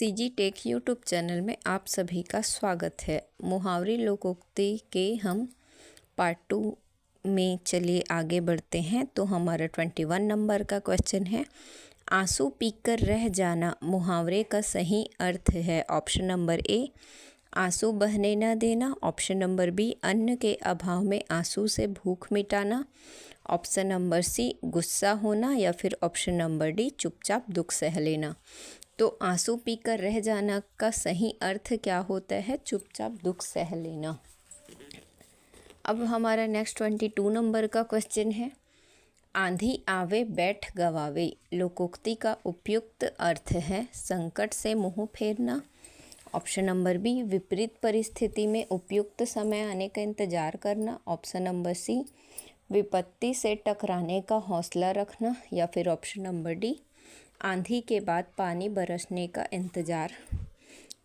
CG take YouTube channel में आप सभी का स्वागत है। मुहावरे लोकोक्ति के हम पार्ट 2 में चलिए आगे बढ़ते हैं। तो हमारा 21 नंबर का क्वेश्चन है, आंसू पीकर रह जाना मुहावरे का सही अर्थ है। ऑप्शन नंबर ए, आंसू बहने न देना। ऑप्शन नंबर बी, अन्न के अभाव में आंसू से भूख मिटाना। ऑप्शन नंबर सी, गुस्सा होना। या फिर ऑप्शन नंबर डी, चुपचाप दुख सह लेना। तो आंसू पीकर रह जाना का सही अर्थ क्या होता है? चुपचाप दुख सह लेना। अब हमारा नेक्स्ट 22 नंबर का क्वेश्चन है, आंधी आवे बैठ गवावे लोकोक्ति का उपयुक्त अर्थ है संकट से मुंह फेरना। ऑप्शन नंबर बी, विपरीत परिस्थिति में उपयुक्त समय आने का इंतजार करना। ऑप्शन नंबर सी, विपत्ति से टकराने का हौसला रखना। या फिर ऑप्शन नंबर डी, आंधी के बाद पानी बरसने का इंतज़ार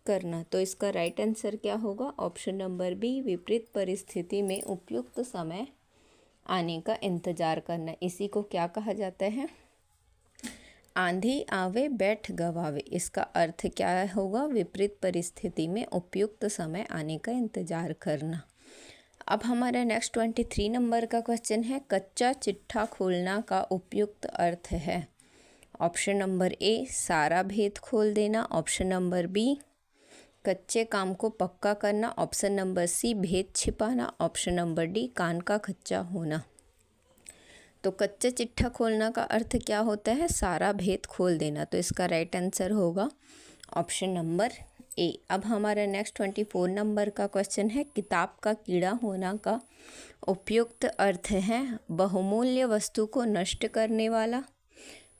करना। तो इसका राइट आंसर क्या होगा? ऑप्शन नंबर बी, विपरीत परिस्थिति में उपयुक्त समय आने का इंतज़ार करना। इसी को क्या कहा जाता है? आंधी आवे बैठ गवावे। इसका अर्थ क्या होगा? विपरीत परिस्थिति में उपयुक्त समय आने का इंतज़ार करना। अब हमारा नेक्स्ट 23 नंबर का क्वेश्चन है, कच्चा चिट्ठा खोलना का उपयुक्त अर्थ है। ऑप्शन नंबर ए, सारा भेद खोल देना। ऑप्शन नंबर बी, कच्चे काम को पक्का करना। ऑप्शन नंबर सी, भेद छिपाना। ऑप्शन नंबर डी, कान का कच्चा होना। तो कच्चा चिट्ठा खोलना का अर्थ क्या होता है? सारा भेद खोल देना। तो इसका राइट आंसर होगा ऑप्शन नंबर ए। अब हमारा नेक्स्ट 24 नंबर का क्वेश्चन है, किताब का कीड़ा होना का उपयुक्त अर्थ है बहुमूल्य वस्तु को नष्ट करने वाला,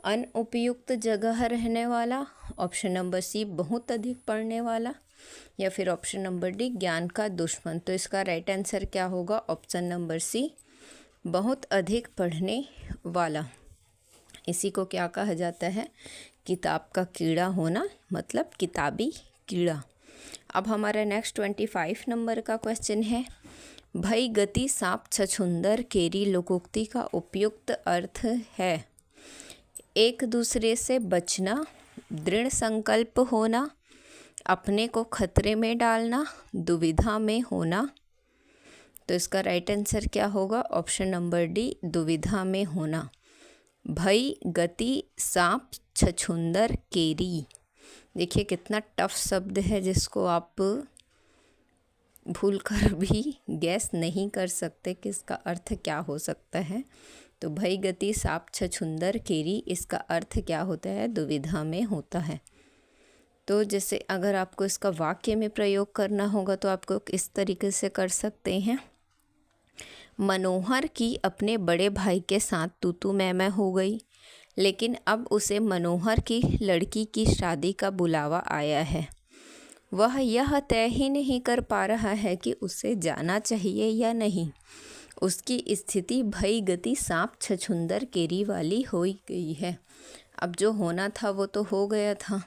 अनुपयुक्त जगह रहने वाला। ऑप्शन नंबर सी, बहुत अधिक पढ़ने वाला। या फिर ऑप्शन नंबर डी, ज्ञान का दुश्मन। तो इसका राइट आंसर क्या होगा? ऑप्शन नंबर सी, बहुत अधिक पढ़ने वाला। इसी को क्या कहा जाता है? किताब का कीड़ा होना, मतलब किताबी कीड़ा। अब हमारा नेक्स्ट 25 नंबर का क्वेश्चन है, भई गति सांप छछूंदर केरी लोकोक्ति का उपयुक्त अर्थ है एक दूसरे से बचना, दृढ़ संकल्प होना, अपने को खतरे में डालना, दुविधा में होना। तो इसका राइट आंसर क्या होगा? ऑप्शन नंबर डी, दुविधा में होना। भई गति सांप छछूंदर केरी। देखिए कितना टफ शब्द है जिसको आप भूलकर भी गैस नहीं कर सकते कि इसका अर्थ क्या हो सकता है। तो भई गति सांप छछूंदर केरी, इसका अर्थ क्या होता है? दुविधा में होता है। तो जैसे अगर आपको इसका वाक्य में प्रयोग करना होगा तो आपको इस तरीके से कर सकते हैं, मनोहर की अपने बड़े भाई के साथ तू मैं हो गई, लेकिन अब उसे मनोहर की लड़की की शादी का बुलावा आया है। वह यह तय ही नहीं कर पा रहा है कि उसे जाना चाहिए या नहीं। उसकी स्थिति भई गति सांप छछूंदर केरी वाली हो गई है। अब जो होना था वो तो हो गया था,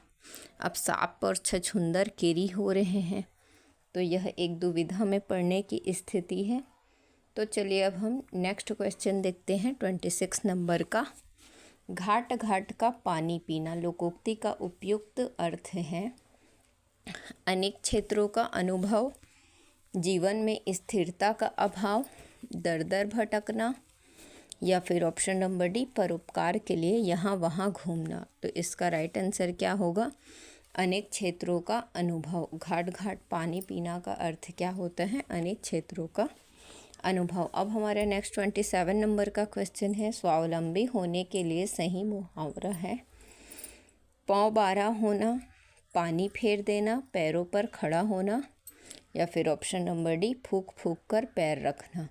अब सांप और छछूंदर केरी हो रहे हैं। तो यह एक दुविधा में पड़ने की स्थिति है। तो चलिए अब हम नेक्स्ट क्वेश्चन देखते हैं 26 नंबर का, घाट घाट का पानी पीना लोकोक्ति का उपयुक्त अर्थ है अनेक क्षेत्रों का अनुभव, जीवन में स्थिरता का अभाव, दर दर भटकना। या फिर ऑप्शन नंबर डी, परोपकार के लिए यहाँ वहाँ घूमना। तो इसका राइट आंसर क्या होगा? अनेक क्षेत्रों का अनुभव। घाट घाट पानी पीना का अर्थ क्या होता है? अनेक क्षेत्रों का अनुभव। अब हमारा नेक्स्ट 27 नंबर का क्वेश्चन है, स्वावलंबी होने के लिए सही मुहावरा है पाँव बारह होना, पानी फेर देना, पैरों पर खड़ा होना। या फिर ऑप्शन नंबर डी, फूंक फूंक कर पैर रखना।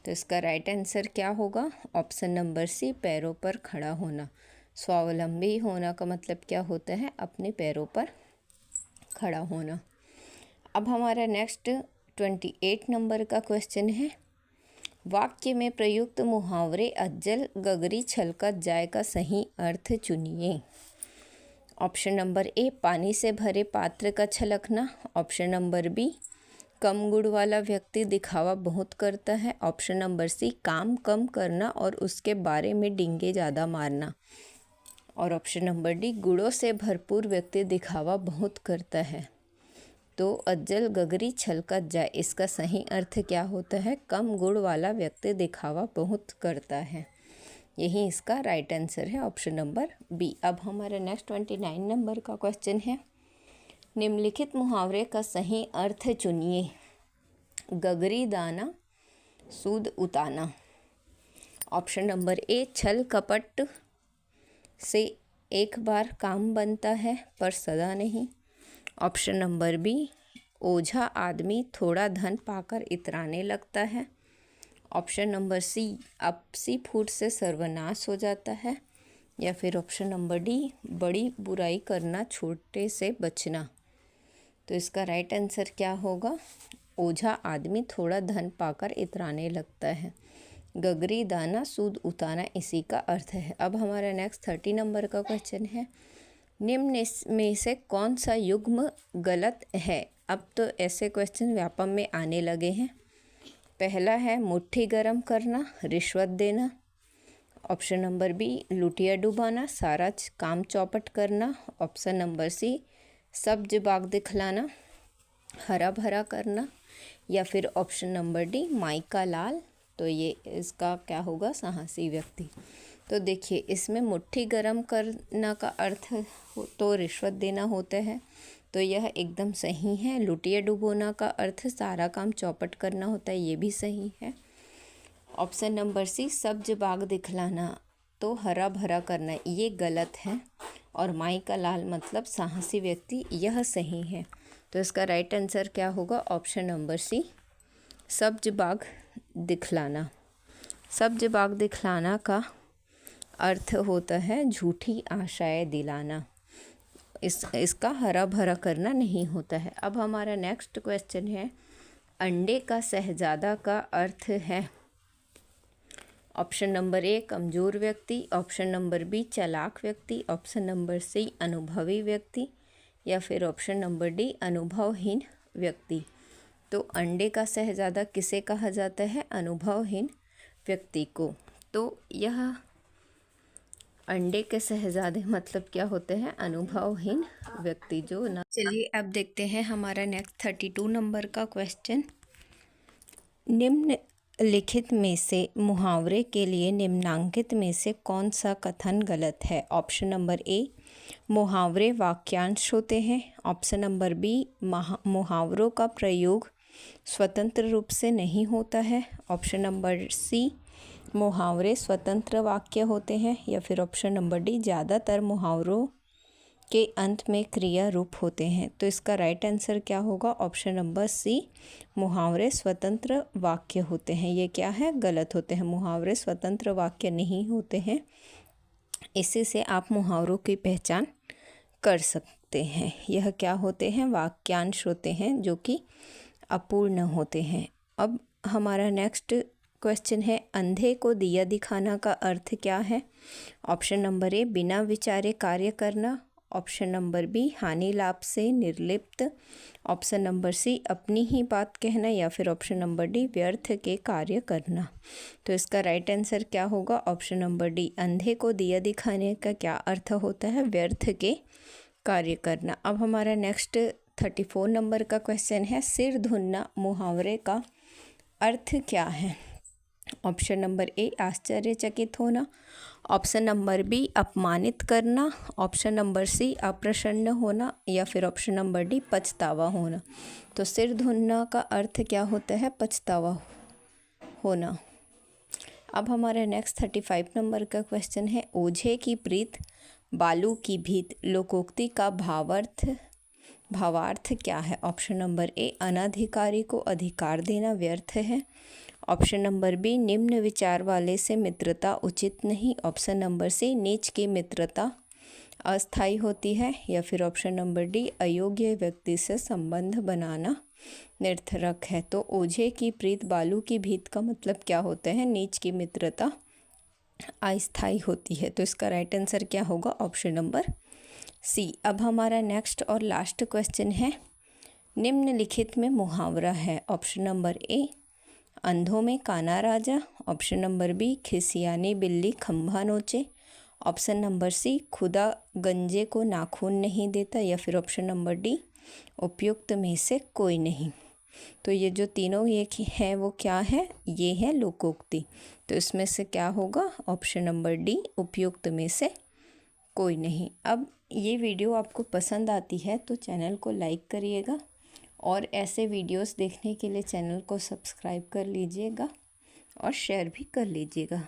तो इसका राइट आंसर क्या होगा? ऑप्शन नंबर सी, पैरों पर खड़ा होना। स्वावलंबी होना का मतलब क्या होता है? अपने पैरों पर खड़ा होना। अब हमारा नेक्स्ट 28 नंबर का क्वेश्चन है, वाक्य में प्रयुक्त मुहावरे अज्जल गगरी छलकत जाए का सही अर्थ चुनिए। ऑप्शन नंबर ए, पानी से भरे पात्र का छलकना। ऑप्शन नंबर बी, कम गुण वाला व्यक्ति दिखावा बहुत करता है। ऑप्शन नंबर सी, काम कम करना और उसके बारे में डींगे ज़्यादा मारना। और ऑप्शन नंबर डी, गुणों से भरपूर व्यक्ति दिखावा बहुत करता है। तो अज्जल गगरी छलकत जाए, इसका सही अर्थ क्या होता है? कम गुण वाला व्यक्ति दिखावा बहुत करता है। यही इसका राइट आंसर है, ऑप्शन नंबर बी। अब हमारा नेक्स्ट 29 नंबर का क्वेश्चन है, निम्नलिखित मुहावरे का सही अर्थ चुनिए। गगरी दाना सूद उताना। ऑप्शन नंबर ए, छल कपट से एक बार काम बनता है पर सदा नहीं। ऑप्शन नंबर बी, ओझा आदमी थोड़ा धन पाकर इतराने लगता है। ऑप्शन नंबर सी, आपसी फूट से सर्वनाश हो जाता है। या फिर ऑप्शन नंबर डी, बड़ी बुराई करना छोटे से बचना। तो इसका राइट आंसर क्या होगा? ओझा आदमी थोड़ा धन पाकर इतराने लगता है। गगरी दाना सूद उताना इसी का अर्थ है। अब हमारा नेक्स्ट 30 नंबर का क्वेश्चन है, निम्न में से कौन सा युग्म गलत है? अब तो ऐसे क्वेश्चन व्यापम में आने लगे हैं। पहला है मुट्ठी गरम करना, रिश्वत देना। ऑप्शन नंबर बी, लुटिया डुबाना, सारा काम चौपट करना। ऑप्शन नंबर सी, सब्ज बाग दिखलाना, हरा भरा करना। या फिर ऑप्शन नंबर डी, माई का लाल। तो ये इसका क्या होगा? साहसी व्यक्ति। तो देखिए, इसमें मुट्ठी गरम करना का अर्थ तो रिश्वत देना होता है, तो यह एकदम सही है। लुटिया डुबोना का अर्थ सारा काम चौपट करना होता है, ये भी सही है। ऑप्शन नंबर सी, सब्ज बाग दिखलाना, तो हरा भरा करना, ये गलत है। और माई का लाल मतलब साहसी व्यक्ति, यह सही है। तो इसका राइट आंसर क्या होगा? ऑप्शन नंबर सी, सब्ज बाग दिखलाना। सब्ज बाग दिखलाना का अर्थ होता है झूठी आशाएं दिलाना। इसका हरा भरा करना नहीं होता है। अब हमारा नेक्स्ट क्वेश्चन है, अंडे का शहजादा का अर्थ है। ऑप्शन नंबर ए, कमज़ोर व्यक्ति। ऑप्शन नंबर बी, चालाक व्यक्ति। ऑप्शन नंबर सी, अनुभवी व्यक्ति। या फिर ऑप्शन नंबर डी, अनुभवहीन व्यक्ति। तो अंडे का शहजादा किसे कहा जाता है? अनुभवहीन व्यक्ति को। तो यह अंडे के शहजादे मतलब क्या होते हैं? अनुभवहीन व्यक्ति जो ना। चलिए अब देखते हैं हमारा नेक्स्ट 32 नंबर का क्वेश्चन, निम्नलिखित में से मुहावरे के लिए निम्नांकित में से कौन सा कथन गलत है? ऑप्शन नंबर ए, मुहावरे वाक्यांश होते हैं। ऑप्शन नंबर बी, मुहावरों का प्रयोग स्वतंत्र रूप से नहीं होता है। ऑप्शन नंबर सी, मुहावरे स्वतंत्र वाक्य होते हैं। या फिर ऑप्शन नंबर डी, ज़्यादातर मुहावरों के अंत में क्रिया रूप होते हैं। तो इसका राइट आंसर क्या होगा? ऑप्शन नंबर सी, मुहावरे स्वतंत्र वाक्य होते हैं। ये क्या है? गलत होते हैं। मुहावरे स्वतंत्र वाक्य नहीं होते हैं। इसी से आप मुहावरों की पहचान कर सकते हैं। यह क्या होते हैं? वाक्यांश होते हैं जो कि अपूर्ण होते हैं। अब हमारा नेक्स्ट क्वेश्चन है, अंधे को दिया दिखाना का अर्थ क्या है? ऑप्शन नंबर ए, बिना विचारे कार्य करना। ऑप्शन नंबर बी, हानि लाभ से निर्लिप्त। ऑप्शन नंबर सी, अपनी ही बात कहना। या फिर ऑप्शन नंबर डी, व्यर्थ के कार्य करना। तो इसका राइट आंसर क्या होगा? ऑप्शन नंबर डी, अंधे को दिया दिखाने का क्या अर्थ होता है? व्यर्थ के कार्य करना। अब हमारा नेक्स्ट 34 नंबर का क्वेश्चन है, सिर धुनना मुहावरे का अर्थ क्या है? ऑप्शन नंबर ए, आश्चर्यचकित होना। ऑप्शन नंबर बी, अपमानित करना। ऑप्शन नंबर सी, अप्रसन्न होना। या फिर ऑप्शन नंबर डी, पछतावा होना। तो सिर धुनना का अर्थ क्या होता है? पछतावा होना। अब हमारा नेक्स्ट 35 नंबर का क्वेश्चन है, ओझे की प्रीत बालू की भीत लोकोक्ति का भावार्थ क्या है? ऑप्शन नंबर ए, अनाधिकारी को अधिकार देना व्यर्थ है। ऑप्शन नंबर बी, निम्न विचार वाले से मित्रता उचित नहीं। ऑप्शन नंबर सी, नीच की मित्रता अस्थायी होती है। या फिर ऑप्शन नंबर डी, अयोग्य व्यक्ति से संबंध बनाना निरर्थक है। तो ओझे की प्रीत बालू की भीत का मतलब क्या होता है? नीच की मित्रता अस्थायी होती है। तो इसका राइट आंसर क्या होगा? Option number C. अब हमारा नेक्स्ट और लास्ट क्वेश्चन है, निम्नलिखित में मुहावरा है। ऑप्शन नंबर ए, अंधों में काना राजा। ऑप्शन नंबर बी, खिसियानी बिल्ली खंभा नोचे। ऑप्शन नंबर सी, खुदा गंजे को नाखून नहीं देता, या फिर ऑप्शन नंबर डी, उपयुक्त में से कोई नहीं। तो ये जो तीनों ये है वो क्या है, ये है लोकोक्ति। तो इसमें से क्या होगा, ऑप्शन नंबर डी, उपयुक्त में से कोई नहीं। अब ये वीडियो आपको पसंद आती है तो चैनल को लाइक करिएगा और ऐसे वीडियोस देखने के लिए चैनल को सब्सक्राइब कर लीजिएगा और शेयर भी कर लीजिएगा।